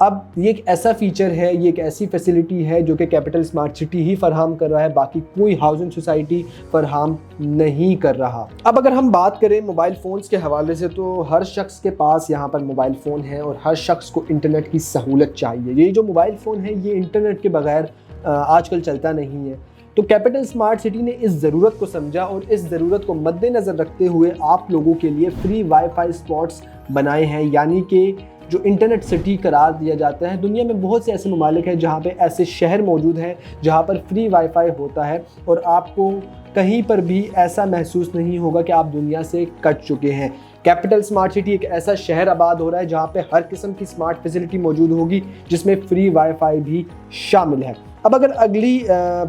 اب یہ ایک ایسا فیچر ہے, یہ ایک ایسی فیسلٹی ہے جو کہ کیپٹل اسمارٹ سٹی ہی فراہم کر رہا ہے, باقی کوئی ہاؤسنگ سوسائٹی فراہم نہیں کر رہا. اب اگر ہم بات کریں موبائل فونز کے حوالے سے, تو ہر شخص کے پاس یہاں پر موبائل فون ہے اور ہر شخص کو انٹرنیٹ کی سہولت چاہیے. یہ جو موبائل فون ہے یہ انٹرنیٹ کے بغیر آج کل چلتا نہیں ہے. تو کیپٹل اسمارٹ سٹی نے اس ضرورت کو سمجھا اور اس ضرورت کو مد نظر رکھتے ہوئے آپ لوگوں کے لیے فری وائی فائی اسپاٹس بنائے ہیں, یعنی کہ جو انٹرنیٹ سٹی قرار دیا جاتا ہے. دنیا میں بہت سے ایسے ممالک ہیں جہاں پہ ایسے شہر موجود ہیں جہاں پر فری وائی فائی ہوتا ہے اور آپ کو کہیں پر بھی ایسا محسوس نہیں ہوگا کہ آپ دنیا سے کٹ چکے ہیں. کیپٹل اسمارٹ سٹی ایک ایسا شہر آباد ہو رہا ہے جہاں پہ ہر قسم کی اسمارٹ فیسلٹی موجود ہوگی, جس میں فری وائی فائی بھی شامل ہے. اب اگر اگلی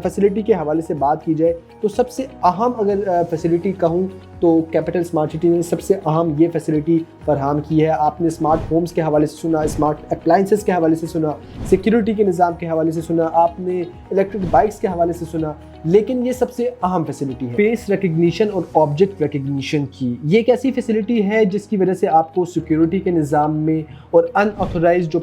فیسلٹی کے حوالے سے بات کی جائے تو سب سے اہم اگر فیسلٹی کہوں تو کیپٹل اسمارٹ سٹی نے سب سے اہم یہ فیسلٹی فراہم کی ہے. آپ نے اسمارٹ ہومز کے حوالے سے سنا, اسمارٹ اپلائنسز کے حوالے سے سنا, سیکیورٹی کے نظام کے حوالے سے سنا, آپ نے الیکٹرک بائکس کے حوالے سے سنا, لیکن یہ سب سے اہم فیسلٹی ہے فیس ریکگنیشن اور آبجیکٹ ریکگنیشن کی. یہ ایک ایسی فیسلٹی ہے جس کی وجہ سے آپ کو سیکیورٹی کے نظام میں اور ان آتھورائزڈ جو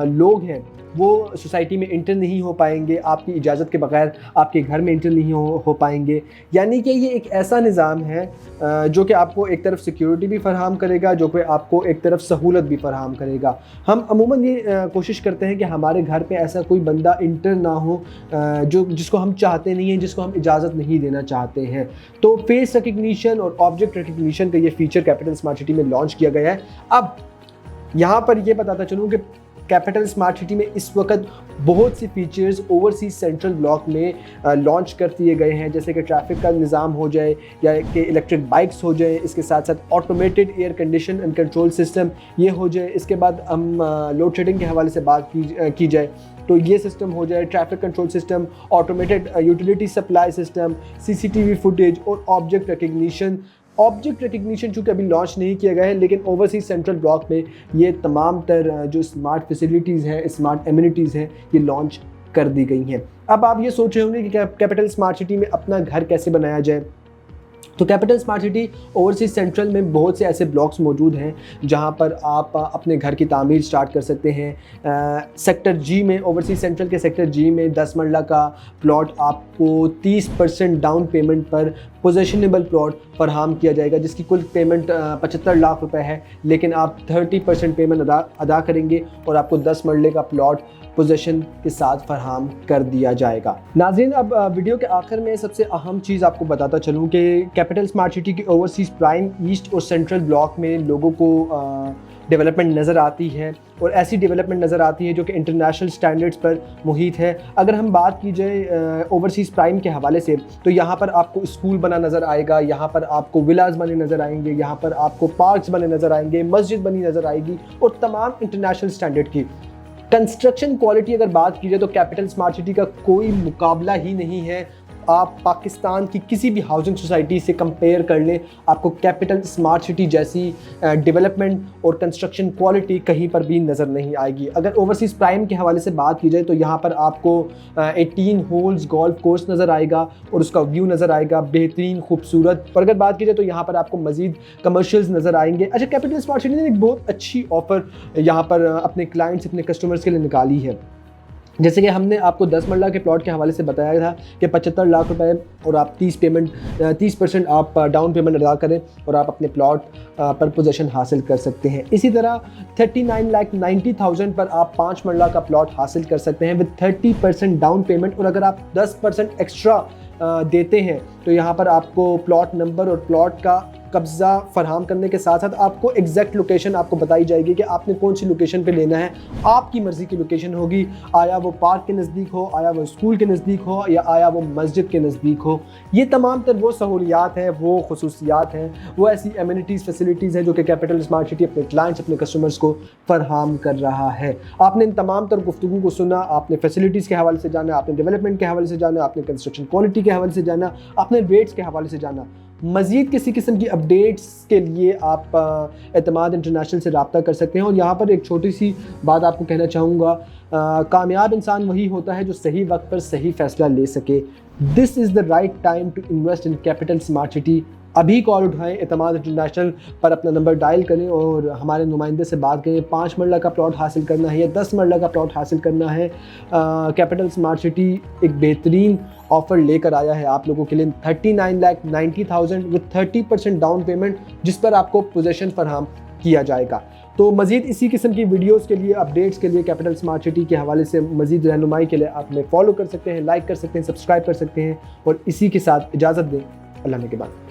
لوگ ہیں وہ سوسائٹی میں انٹر نہیں ہو پائیں گے, آپ کی اجازت کے بغیر آپ کے گھر میں انٹر نہیں ہو پائیں گے. یعنی کہ یہ ایک ایسا نظام ہے جو کہ آپ کو ایک طرف سیکیورٹی بھی فراہم کرے گا, جو کہ آپ کو ایک طرف سہولت بھی فراہم کرے گا. ہم عموماً یہ کوشش کرتے ہیں کہ ہمارے گھر پہ ایسا کوئی بندہ انٹر نہ ہو جس کو ہم چاہتے نہیں ہیں, جس کو ہم اجازت نہیں دینا چاہتے ہیں. تو فیس ریکگنیشن اور آبجیکٹ ریکگنیشن کا یہ فیچر کیپٹل اسمارٹ سٹی میں لانچ کیا گیا ہے. اب یہاں پر یہ بتاتا چلوں کہ کیپٹل اسمارٹ سٹی میں اس وقت بہت سی فیچرز اوورسیز سینٹرل بلاک میں لانچ کر دیے گئے ہیں, جیسے کہ ٹریفک کا نظام ہو جائے یا کہ الیکٹرک بائکس ہو جائیں, اس کے ساتھ ساتھ automated air condition and control system یہ ہو جائے. اس کے بعد ہم لوڈ شیڈنگ کے حوالے سے بات کی جائے تو یہ سسٹم ہو جائے, traffic control system, automated utility supply system, C C T V footage اور آبجیکٹ ریکگنیشن. آبجیکٹ ریکگنیشن چونکہ ابھی لانچ نہیں کیا گیا ہے, لیکن اوورسیز سینٹرل بلاک میں یہ تمام تر جو اسمارٹ فیسلٹیز ہیں, اسمارٹ ایمینٹیز ہیں, یہ لانچ کر دی گئی ہیں. اب آپ یہ سوچ رہے ہوں گے کہ کیپٹل اسمارٹ سٹی میں اپنا گھر کیسے بنایا جائے. تو capital smart city overseas central میں بہت سے ایسے بلاکس موجود ہیں جہاں پر آپ اپنے گھر کی تعمیر سٹارٹ کر سکتے ہیں. سیکٹر جی میں, اوورسیز سینٹرل کے سیکٹر جی میں 10 مرلہ کا پلاٹ آپ کو 30% ڈاؤن پیمنٹ پر پوزیشنیبل پلاٹ فراہم کیا جائے گا, جس کی کل پیمنٹ 75 لاکھ روپے ہے, لیکن آپ 30% پیمنٹ ادا کریں گے اور آپ کو 10 مرلے کا پلاٹ پوزیشن کے ساتھ فراہم کر دیا جائے گا. ناظرین, اب ویڈیو کے آخر میں سب سے اہم چیز آپ کو بتاتا چلوں کہ کیپٹل اسمارٹ سٹی کی اوورسیز پرائم, ایسٹ اور سینٹرل بلاک میں لوگوں کو ڈیولپمنٹ نظر آتی ہے, اور ایسی ڈیولپمنٹ نظر آتی ہے جو کہ انٹرنیشنل سٹینڈرڈز پر محیط ہے. اگر ہم بات کی جائے اوورسیز پرائم کے حوالے سے تو یہاں پر آپ کو اسکول بنا نظر آئے گا, یہاں پر آپ کو ولاز بنے نظر آئیں گے, یہاں پر آپ کو پارکس بنے نظر آئیں گے, مسجد بنی نظر آئے گی, اور تمام انٹرنیشنل سٹینڈرڈ کی. کنسٹرکشن کوالٹی اگر بات کی جائے تو کیپٹل اسمارٹ سٹی کا کوئی مقابلہ ہی نہیں ہے. آپ پاکستان کی کسی بھی ہاؤسنگ سوسائٹی سے کمپیئر کر لیں, آپ کو کیپٹل اسمارٹ سٹی جیسی ڈیولپمنٹ اور کنسٹرکشن کوالٹی کہیں پر بھی نظر نہیں آئے گی. اگر اوورسیز پرائم کے حوالے سے بات کی جائے تو یہاں پر آپ کو 18 ہولز گولف کورس نظر آئے گا اور اس کا ویو نظر آئے گا بہترین خوبصورت. اور اگر بات کی جائے تو یہاں پر آپ کو مزید کمرشلز نظر آئیں گے. اچھا, کیپٹل اسمارٹ سٹی نے ایک بہت اچھی آفر یہاں پر اپنے کلائنٹس, اپنے کسٹمرز کے لیے نکالی ہے. جیسے کہ ہم نے آپ کو 10 مرلہ کے پلاٹ کے حوالے سے بتایا تھا کہ 75 لاکھ روپے اور آپ 30% آپ ڈاؤن پیمنٹ ادا کریں اور آپ اپنے پلاٹ پر پوزیشن حاصل کر سکتے ہیں. اسی طرح 39,90,000 پر آپ 5 مرلہ کا پلاٹ حاصل کر سکتے ہیں with 30% ڈاؤن پیمنٹ, اور اگر آپ 10% ایکسٹرا دیتے ہیں تو یہاں پر آپ کو پلاٹ نمبر اور پلاٹ کا قبضہ فراہم کرنے کے ساتھ ساتھ آپ کو ایگزیکٹ لوکیشن آپ کو بتائی جائے گی کہ آپ نے کون سی لوکیشن پہ لینا ہے. آپ کی مرضی کی لوکیشن ہوگی, آیا وہ پارک کے نزدیک ہو, آیا وہ اسکول کے نزدیک ہو, یا آیا وہ مسجد کے نزدیک ہو. یہ تمام تر وہ سہولیات ہیں, وہ خصوصیات ہیں, وہ ایسی ایمینٹیز فیسلٹیز ہیں جو کہ کیپٹل اسمارٹ سٹی اپنے کلائنٹس, اپنے کسٹمرز کو فراہم کر رہا ہے. آپ نے ان تمام تر گفتگو کو سنا, آپ نے فیسلٹیز کے حوالے سے جانا, آپ نے ڈیولپمنٹ کے حوالے سے جانا, آپ نے کنسٹرکشن کوالٹی کے حوالے سے جانا, آپ نے ریٹس کے حوالے سے جانا. مزید کسی قسم کی اپڈیٹس کے لیے آپ اعتماد انٹرنیشنل سے رابطہ کر سکتے ہیں. اور یہاں پر ایک چھوٹی سی بات آپ کو کہنا چاہوں گا, کامیاب انسان وہی ہوتا ہے جو صحیح وقت پر صحیح فیصلہ لے سکے. This is the right time to invest in capital smart city. ابھی کال اٹھائیں، اعتماد انٹرنیشنل پر اپنا نمبر ڈائل کریں اور ہمارے نمائندے سے بات کریں۔ 5 مرلہ کا پلاٹ حاصل کرنا ہے یا 10 مرلہ کا پلاٹ حاصل کرنا ہے، کیپٹل اسمارٹ سٹی ایک بہترین آفر لے کر آیا ہے آپ لوگوں کے لیے۔ 39,90,000 with 30% ڈاؤن پیمنٹ، جس پر آپ کو پوزیشن فراہم کیا جائے گا۔ تو مزید اسی قسم کی ویڈیوز کے لیے، اپڈیٹس کے لیے، کیپٹل اسمارٹ سٹی کے حوالے سے مزید رہنمائی کے لیے آپ ہمیں فالو کر سکتے ہیں، لائک کر سکتے ہیں، سبسکرائب کر سکتے ہیں، اور اسی کے ساتھ اجازت دیں۔ اللہ نے کے بعد